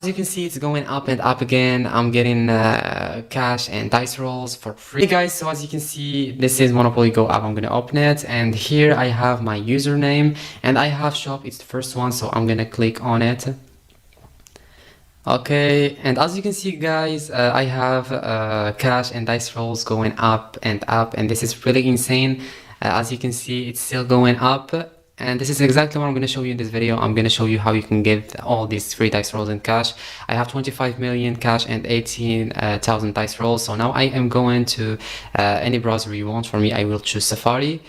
As you can see, it's going up and up again. I'm getting cash and dice rolls for free. Hey guys, so as you can see, this is Monopoly Go app. I'm gonna open it, and here I have my username, and I have shop. It's the first one, so I'm gonna click on it. Okay, and as you can see, guys, I have cash and dice rolls going up, and this is really insane. As you can see, it's still going up. And this is exactly what I'm going to show you in this video. I'm going to show you how you can get all these free dice rolls in cash. I have 25 million cash and 18,000 dice rolls. So now I am going to any browser you want. For me, I will choose Safari.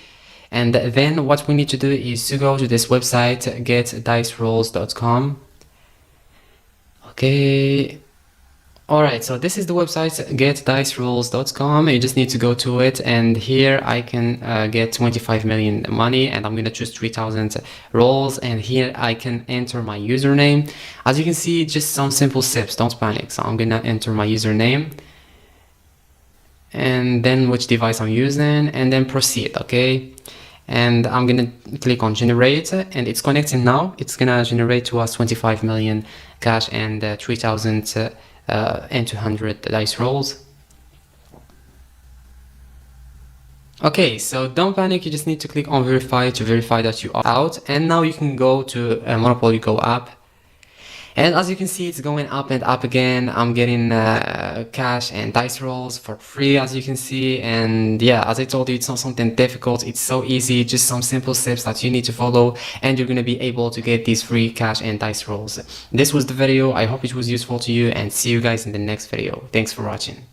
And then what we need to do is to go to this website, getdicerolls.com. Okay. Alright, so this is the website, getdicerolls.com. You just need to go to it, and here I can get 25 million money, and I'm gonna choose 3,000 rolls, and here I can enter my username. As you can see, just some simple steps, don't panic. So I'm gonna enter my username, and then which device I'm using, and then proceed, okay? And I'm gonna click on generate, and it's connecting now. It's gonna generate to us 25 million cash and 3,000 and 200 dice rolls. Okay, so don't panic, you just need to click on verify to verify that you are out, and now you can go to Monopoly Go app. And as you can see, it's going up and up again. I'm getting cash and dice rolls for free, as you can see. And yeah, as I told you, it's not something difficult. It's so easy, just some simple steps that you need to follow, and you're going to be able to get these free cash and dice rolls. This was the video. I hope it was useful to you, and see you guys in the next video. Thanks for watching.